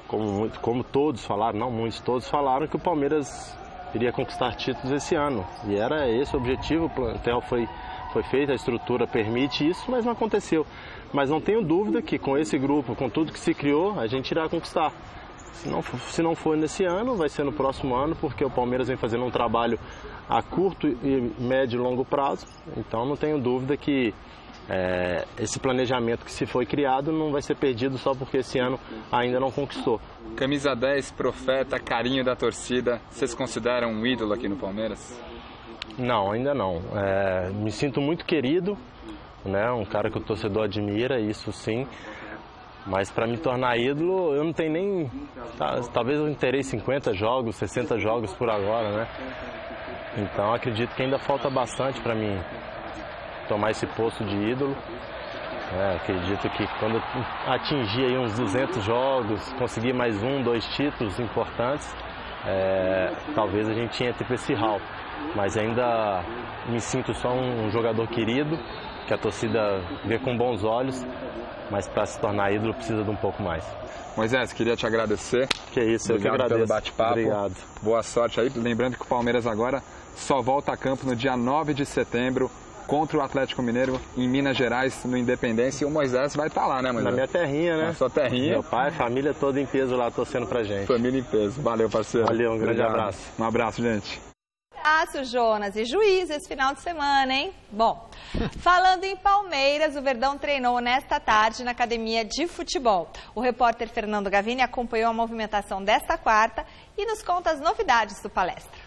como todos falaram, não muitos, todos falaram que o Palmeiras iria conquistar títulos esse ano. E era esse o objetivo, o plantel foi feito, a estrutura permite isso, mas não aconteceu. Mas não tenho dúvida que com esse grupo, com tudo que se criou, a gente irá conquistar. Se não for nesse ano, vai ser no próximo ano, porque o Palmeiras vem fazendo um trabalho a curto e médio e longo prazo. Então não tenho dúvida que esse planejamento que se foi criado não vai ser perdido só porque esse ano ainda não conquistou. Camisa 10, profeta, carinho da torcida, vocês consideram um ídolo aqui no Palmeiras? Não, ainda não. Me sinto muito querido, né? Um cara que o torcedor admira, isso sim. Mas para me tornar ídolo, eu não tenho nem... Talvez eu terei 50 jogos, 60 jogos por agora, né? Então acredito que ainda falta bastante para mim tomar esse posto de ídolo. Acredito que quando eu atingir aí uns 200 jogos, conseguir mais 1, 2 títulos importantes, talvez a gente entre para esse hall. mas ainda me sinto só um jogador querido, que a torcida vê com bons olhos, mas para se tornar ídolo precisa de um pouco mais. Moisés, queria te agradecer. Que isso, eu que agradeço. Pelo bate-papo. Obrigado. Boa sorte aí. Lembrando que o Palmeiras agora só volta a campo no dia 9 de setembro contra o Atlético Mineiro em Minas Gerais, no Independência. E o Moisés vai estar lá, né, Moisés? Na minha terrinha, né? Na sua terrinha. Meu pai, família toda em peso lá torcendo pra gente. Família em peso. Valeu, parceiro. Valeu, um grande Obrigado. abraço. Um abraço, gente. Abraço, Jonas. E juiz esse final de semana, hein? Bom, falando em Palmeiras, o Verdão treinou nesta tarde na academia de futebol. O repórter Fernando Gavini acompanhou a movimentação desta quarta e nos conta as novidades do palestra.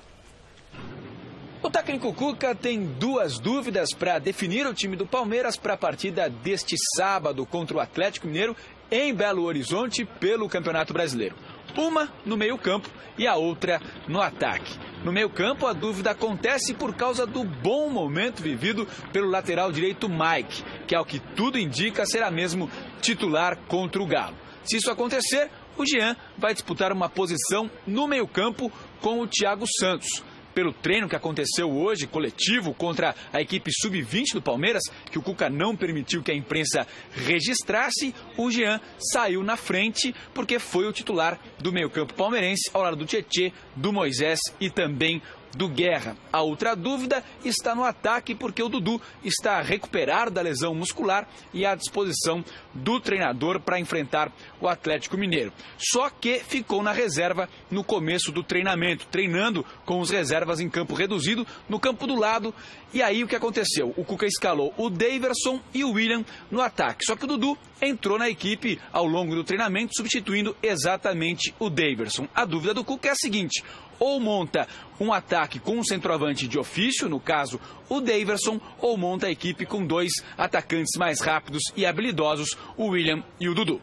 O técnico Cuca tem duas dúvidas para definir o time do Palmeiras para a partida deste sábado contra o Atlético Mineiro em Belo Horizonte pelo Campeonato Brasileiro. Uma no meio-campo e a outra no ataque. No meio-campo, a dúvida acontece por causa do bom momento vivido pelo lateral direito Mike, que, ao que tudo indica, será mesmo titular contra o Galo. Se isso acontecer, o Jean vai disputar uma posição no meio-campo com o Thiago Santos. Pelo treino que aconteceu hoje, coletivo, contra a equipe sub-20 do Palmeiras, que o Cuca não permitiu que a imprensa registrasse, o Jean saiu na frente porque foi o titular do meio-campo palmeirense, ao lado do Tietê, do Moisés e também do Guerra. A outra dúvida está no ataque, porque o Dudu está a recuperar da lesão muscular e à disposição do treinador para enfrentar o Atlético Mineiro. Só que ficou na reserva no começo do treinamento, treinando com os reservas em campo reduzido, no campo do lado. E aí o que aconteceu? O Cuca escalou o Daverson e o William no ataque. Só que o Dudu entrou na equipe ao longo do treinamento, substituindo exatamente o Daverson. A dúvida do Cuca é a seguinte: ou monta um ataque com um centroavante de ofício, no caso o Daverson, ou monta a equipe com dois atacantes mais rápidos e habilidosos, o William e o Dudu.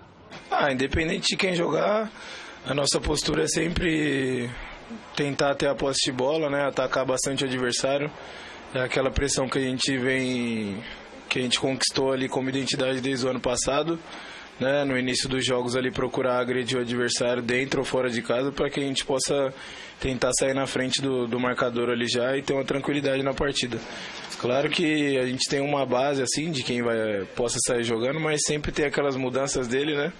Independente de quem jogar, a nossa postura é sempre tentar ter a posse de bola, né? Atacar bastante o adversário. É aquela pressão que a gente conquistou ali como identidade desde o ano passado, né? No início dos jogos ali, procurar agredir o adversário dentro ou fora de casa, para que a gente possa tentar sair na frente do marcador ali já e ter uma tranquilidade na partida. Claro que a gente tem uma base assim de quem possa sair jogando, mas sempre tem aquelas mudanças dele, né?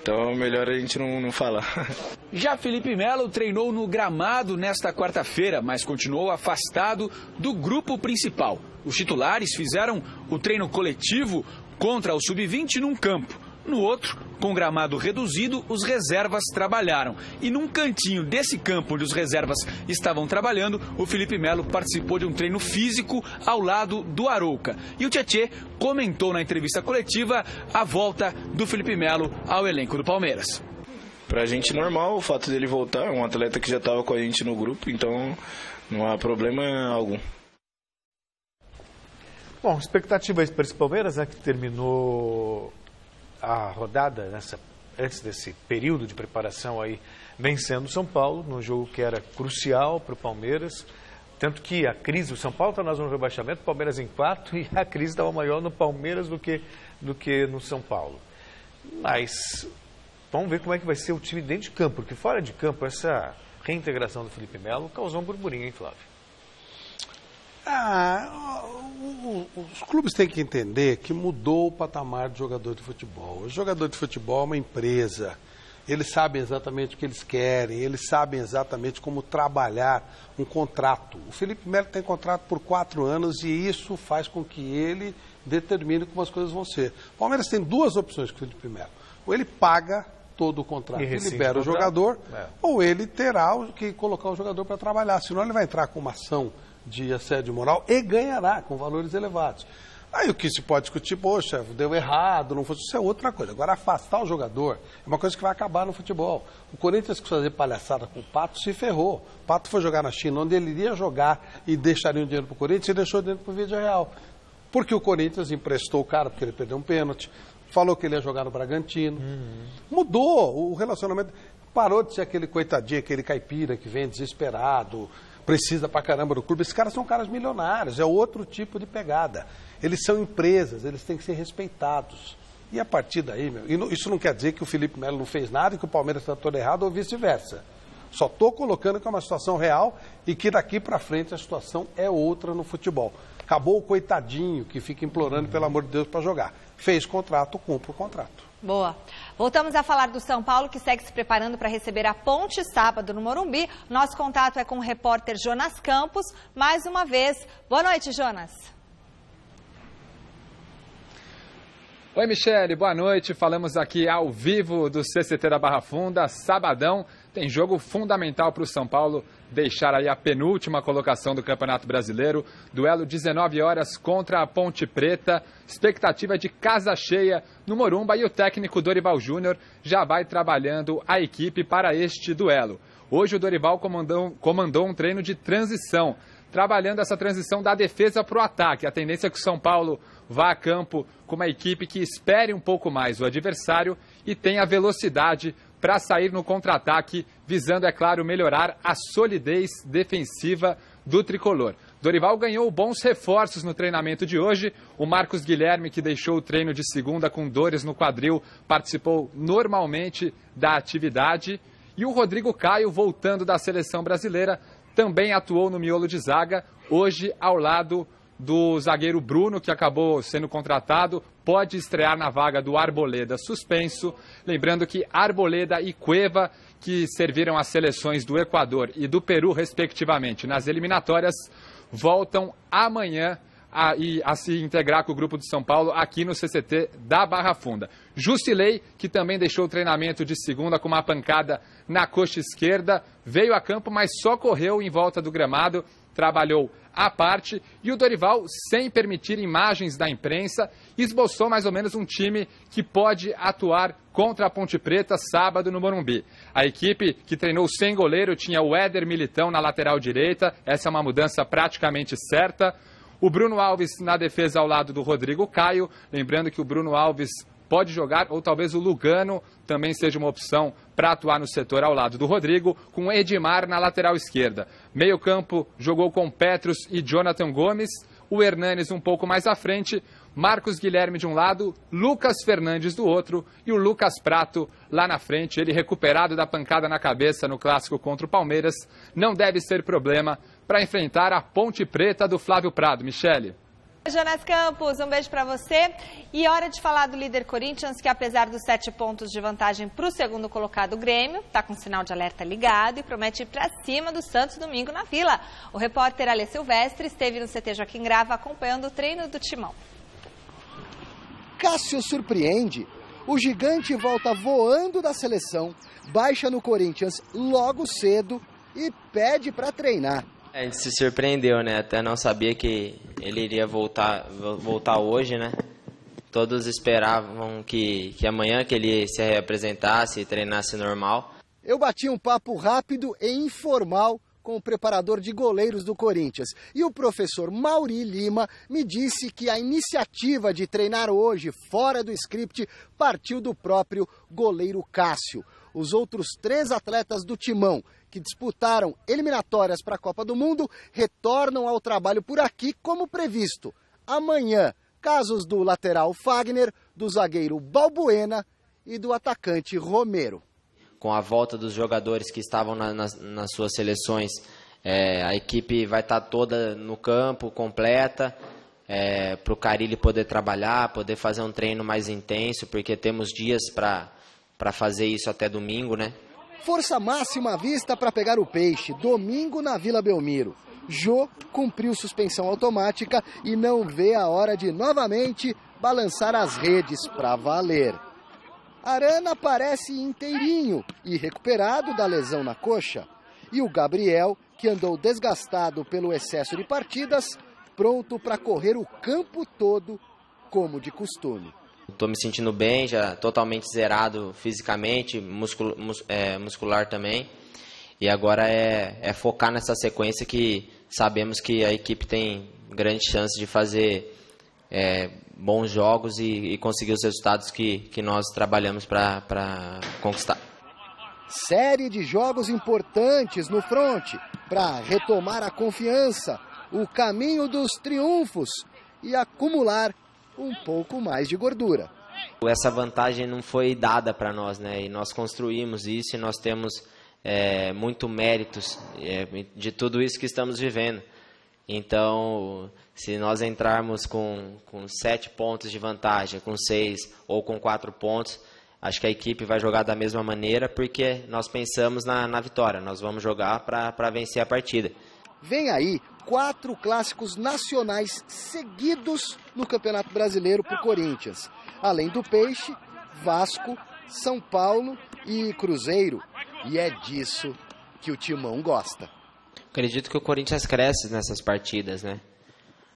Então é melhor a gente não falar. Já Felipe Melo treinou no gramado nesta quarta-feira, mas continuou afastado do grupo principal. Os titulares fizeram o treino coletivo contra o sub-20 num campo. No outro, com gramado reduzido, os reservas trabalharam. E num cantinho desse campo onde os reservas estavam trabalhando, o Felipe Melo participou de um treino físico ao lado do Arouca. E o Tietê comentou na entrevista coletiva a volta do Felipe Melo ao elenco do Palmeiras. Pra gente normal o fato dele voltar, é um atleta que já estava com a gente no grupo, então não há problema algum. Bom, expectativa para esse Palmeiras, né, que terminou a rodada antes desse período de preparação aí, vencendo o São Paulo, num jogo que era crucial para o Palmeiras, tanto que a crise, o São Paulo está na zona de rebaixamento, o Palmeiras em quarto, e a crise estava maior no Palmeiras do que no São Paulo. Mas vamos ver como é que vai ser o time dentro de campo, porque fora de campo essa reintegração do Felipe Melo causou um burburinho, hein, Flávio? Os clubes têm que entender que mudou o patamar de jogador de futebol. O jogador de futebol é uma empresa. Eles sabem exatamente o que eles querem, eles sabem exatamente como trabalhar um contrato. O Felipe Melo tem contrato por 4 anos e isso faz com que ele determine como as coisas vão ser. O Palmeiras tem duas opções com o Felipe Melo. Ou ele paga todo o contrato e libera o jogador, ou ele terá que colocar o jogador para trabalhar. Senão ele vai entrar com uma ação de assédio moral e ganhará com valores elevados. Aí o que se pode discutir, poxa, deu errado, não fosse, isso é outra coisa. Agora, afastar o jogador é uma coisa que vai acabar no futebol. O Corinthians, que fazer palhaçada com o Pato, se ferrou. O Pato foi jogar na China, onde ele iria jogar e deixaria o dinheiro para o Corinthians e deixou o dinheiro para o Vídeo Real. Porque o Corinthians emprestou o cara, porque ele perdeu um pênalti, falou que ele ia jogar no Bragantino. Mudou o relacionamento. Parou de ser aquele coitadinho, aquele caipira que vem desesperado, precisa pra caramba do clube. Esses caras são caras milionários, é outro tipo de pegada. Eles são empresas, eles têm que ser respeitados. E a partir daí, isso não quer dizer que o Felipe Melo não fez nada e que o Palmeiras está todo errado ou vice-versa. Só estou colocando que é uma situação real e que daqui para frente a situação é outra no futebol. Acabou o coitadinho que fica implorando, pelo amor de Deus, para jogar. Fez contrato, cumpre o contrato. Boa. Voltamos a falar do São Paulo, que segue se preparando para receber a Ponte sábado no Morumbi. Nosso contato é com o repórter Jonas Campos. Mais uma vez, boa noite, Jonas. Oi, Michele, boa noite. Falamos aqui ao vivo do CCT da Barra Funda. Sabadão tem jogo fundamental para o São Paulo deixar aí a penúltima colocação do Campeonato Brasileiro. Duelo 19 horas contra a Ponte Preta. Expectativa de casa cheia no Morumba e o técnico Dorival Júnior já vai trabalhando a equipe para este duelo. Hoje o Dorival comandou um treino de transição, trabalhando essa transição da defesa para o ataque. A tendência é que o São Paulo vá a campo com uma equipe que espere um pouco mais o adversário e tenha velocidade para sair no contra-ataque, visando, é claro, melhorar a solidez defensiva do tricolor. Dorival ganhou bons reforços no treinamento de hoje. O Marcos Guilherme, que deixou o treino de segunda com dores no quadril, participou normalmente da atividade. E o Rodrigo Caio, voltando da seleção brasileira, também atuou no miolo de zaga, hoje ao lado do zagueiro Bruno, que acabou sendo contratado, pode estrear na vaga do Arboleda suspenso. Lembrando que Arboleda e Cueva, que serviram as seleções do Equador e do Peru, respectivamente, nas eliminatórias, voltam amanhã a se integrar com o grupo de São Paulo aqui no CCT da Barra Funda. Jusilei, que também deixou o treinamento de segunda com uma pancada na coxa esquerda, veio a campo, mas só correu em volta do gramado, trabalhou à parte, e o Dorival, sem permitir imagens da imprensa, esboçou mais ou menos um time que pode atuar contra a Ponte Preta sábado no Morumbi. A equipe que treinou sem goleiro tinha o Éder Militão na lateral direita, essa é uma mudança praticamente certa. O Bruno Alves na defesa ao lado do Rodrigo Caio, lembrando que o Bruno Alves pode jogar, ou talvez o Lugano também seja uma opção para atuar no setor ao lado do Rodrigo, com Edmar na lateral esquerda. Meio campo jogou com Petrus e Jonathan Gomes, o Hernanes um pouco mais à frente, Marcos Guilherme de um lado, Lucas Fernandes do outro e o Lucas Prato lá na frente. Ele recuperado da pancada na cabeça no clássico contra o Palmeiras, não deve ser problema para enfrentar a Ponte Preta do Flávio Prado. Michele. Jonas Campos, um beijo para você. E hora de falar do líder Corinthians, que apesar dos 7 pontos de vantagem para o segundo colocado Grêmio, está com sinal de alerta ligado e promete ir para cima do Santos domingo na Vila. O repórter Alê Silvestre esteve no CT Joaquim Grava acompanhando o treino do Timão. Cássio surpreende. O gigante volta voando da seleção, baixa no Corinthians logo cedo e pede para treinar. A gente se surpreendeu, né? Até não sabia que ele iria voltar hoje, né? Todos esperavam que amanhã que ele se reapresentasse e treinasse normal. Eu bati um papo rápido e informal com o preparador de goleiros do Corinthians. E o professor Mauri Lima me disse que a iniciativa de treinar hoje, fora do script, partiu do próprio goleiro Cássio. Os outros 3 atletas do Timão, que disputaram eliminatórias para a Copa do Mundo, retornam ao trabalho por aqui como previsto. Amanhã, casos do lateral Fagner, do zagueiro Balbuena e do atacante Romero. Com a volta dos jogadores que estavam nas suas seleções, a equipe vai estar toda no campo, completa, para o Carille poder trabalhar, poder fazer um treino mais intenso, porque temos dias para fazer isso até domingo, né? Força máxima à vista para pegar o peixe, domingo na Vila Belmiro. Jô cumpriu suspensão automática e não vê a hora de novamente balançar as redes para valer. Arana parece inteirinho e recuperado da lesão na coxa. E o Gabriel, que andou desgastado pelo excesso de partidas, pronto para correr o campo todo como de costume. Estou me sentindo bem, já totalmente zerado fisicamente, muscular também. E agora é focar nessa sequência que sabemos que a equipe tem grande chance de fazer bons jogos e conseguir os resultados que nós trabalhamos para conquistar. Série de jogos importantes no fronte para retomar a confiança, o caminho dos triunfos e acumular um pouco mais de gordura. Essa vantagem não foi dada para nós, né? E nós construímos isso e nós temos muito méritos de tudo isso que estamos vivendo. Então, se nós entrarmos com 7 pontos de vantagem, com 6 ou com 4 pontos, acho que a equipe vai jogar da mesma maneira, porque nós pensamos na vitória. Nós vamos jogar para vencer a partida. Vem aí 4 clássicos nacionais seguidos no Campeonato Brasileiro para o Corinthians. Além do Peixe, Vasco, São Paulo e Cruzeiro. E é disso que o Timão gosta. Acredito que o Corinthians cresce nessas partidas, né?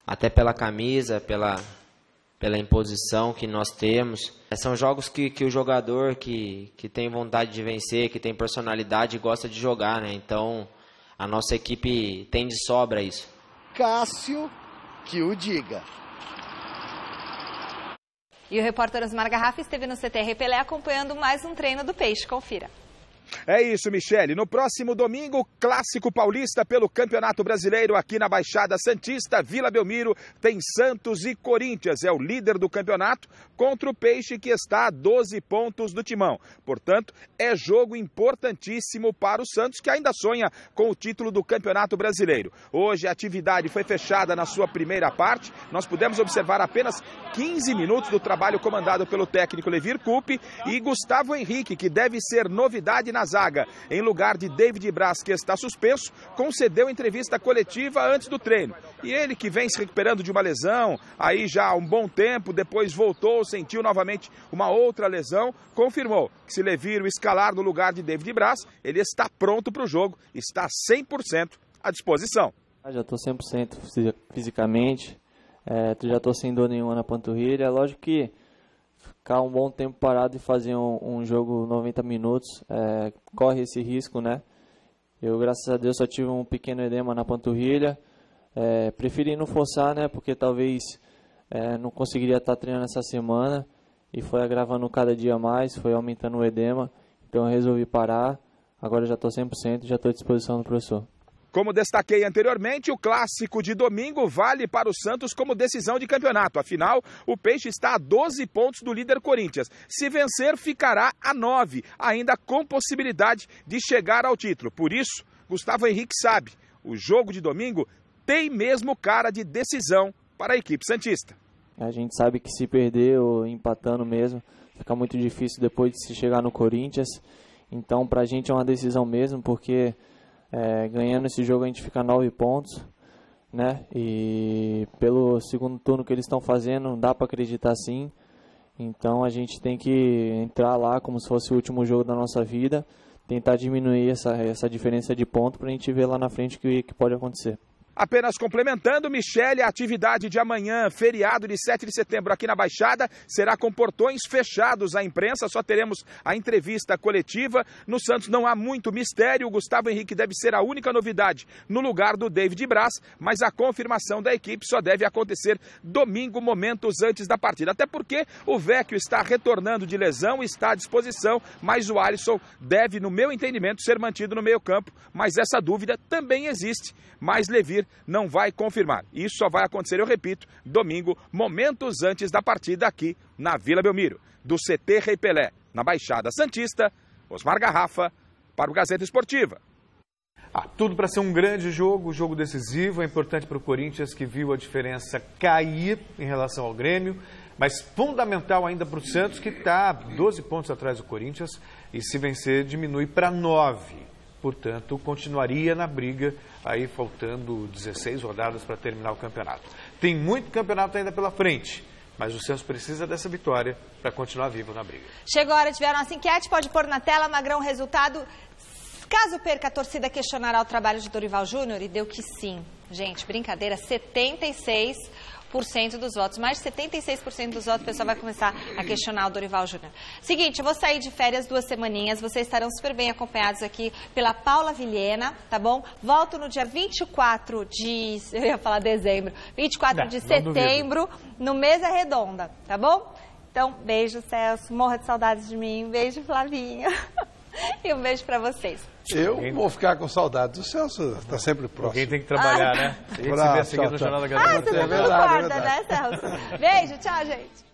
Até pela camisa, pela imposição que nós temos. São jogos que o jogador que tem vontade de vencer, que tem personalidade, gosta de jogar, né? Então, a nossa equipe tem de sobra isso. Cássio, que o diga. E o repórter Osmar Garrafa esteve no CT Pelé acompanhando mais um treino do Peixe. Confira. É isso, Michele. No próximo domingo, clássico paulista pelo Campeonato Brasileiro aqui na Baixada Santista, Vila Belmiro, tem Santos e Corinthians. É o líder do campeonato contra o Peixe, que está a 12 pontos do Timão. Portanto, é jogo importantíssimo para o Santos, que ainda sonha com o título do Campeonato Brasileiro. Hoje a atividade foi fechada na sua primeira parte. Nós pudemos observar apenas 15 minutos do trabalho comandado pelo técnico Levir Coupe e Gustavo Henrique, que deve ser novidade na zaga, em lugar de David Braz, que está suspenso, concedeu entrevista coletiva antes do treino. E ele, que vem se recuperando de uma lesão, aí já há um bom tempo, depois voltou, sentiu novamente uma outra lesão, confirmou que se Levir o escalar no lugar de David Braz, ele está pronto para o jogo, está 100% à disposição. Já estou 100% fisicamente, já estou sem dor nenhuma na panturrilha. É lógico que ficar um bom tempo parado e fazer um jogo 90 minutos, corre esse risco, né? Eu, graças a Deus, só tive um pequeno edema na panturrilha. Preferi não forçar, né? Porque talvez não conseguiria estar treinando essa semana. E foi agravando cada dia mais, foi aumentando o edema. Então eu resolvi parar. Agora eu já estou 100% e já estou à disposição do professor. Como destaquei anteriormente, o clássico de domingo vale para o Santos como decisão de campeonato. Afinal, o Peixe está a 12 pontos do líder Corinthians. Se vencer, ficará a 9, ainda com possibilidade de chegar ao título. Por isso, Gustavo Henrique sabe, o jogo de domingo tem mesmo cara de decisão para a equipe santista. A gente sabe que se perder ou empatando mesmo, fica muito difícil depois de se chegar no Corinthians. Então, para a gente é uma decisão mesmo, porque ganhando esse jogo a gente fica 9 pontos, né? E pelo segundo turno que eles estão fazendo, não dá para acreditar sim. Então a gente tem que entrar lá como se fosse o último jogo da nossa vida, tentar diminuir essa diferença de ponto para a gente ver lá na frente o que pode acontecer. Apenas complementando, Michele, a atividade de amanhã, feriado de 7 de setembro aqui na Baixada, será com portões fechados à imprensa, só teremos a entrevista coletiva. No Santos não há muito mistério, o Gustavo Henrique deve ser a única novidade no lugar do David Braz, mas a confirmação da equipe só deve acontecer domingo, momentos antes da partida. Até porque o Vecchio está retornando de lesão, está à disposição, mas o Alisson deve, no meu entendimento, ser mantido no meio-campo, mas essa dúvida também existe, mas Levir não vai confirmar. Isso só vai acontecer, eu repito, domingo, momentos antes da partida aqui na Vila Belmiro. Do CT Rei Pelé, na Baixada Santista, Osmar Garrafa, para o Gazeta Esportiva. Tudo para ser um grande jogo decisivo. É importante para o Corinthians, que viu a diferença cair em relação ao Grêmio, mas fundamental ainda para o Santos, que está 12 pontos atrás do Corinthians, e se vencer diminui para 9. Portanto, continuaria na briga, aí faltando 16 rodadas para terminar o campeonato. Tem muito campeonato ainda pela frente, mas o Santos precisa dessa vitória para continuar vivo na briga. Chegou a hora de ver a nossa enquete, pode pôr na tela, Magrão, o resultado. Caso perca, a torcida questionará o trabalho de Dorival Júnior, e deu que sim. Gente, brincadeira, 76% dos votos, mais de 76% dos votos, o pessoal vai começar a questionar o Dorival Júnior. Seguinte, eu vou sair de férias 2 semaninhas, vocês estarão super bem acompanhados aqui pela Paula Vilhena, tá bom? Volto no dia 24 de, eu ia falar dezembro, 24 de setembro, no Mesa Redonda, tá bom? Então, beijo, Celso, morra de saudades de mim, beijo, Flavinha, e um beijo pra vocês. Eu vou ficar com saudade do Celso, está sempre próximo. Alguém tem que trabalhar, né? Tem que se ver seguindo no Jornal da Gazeta. Você não concorda, né, Celso? Beijo, tchau, gente.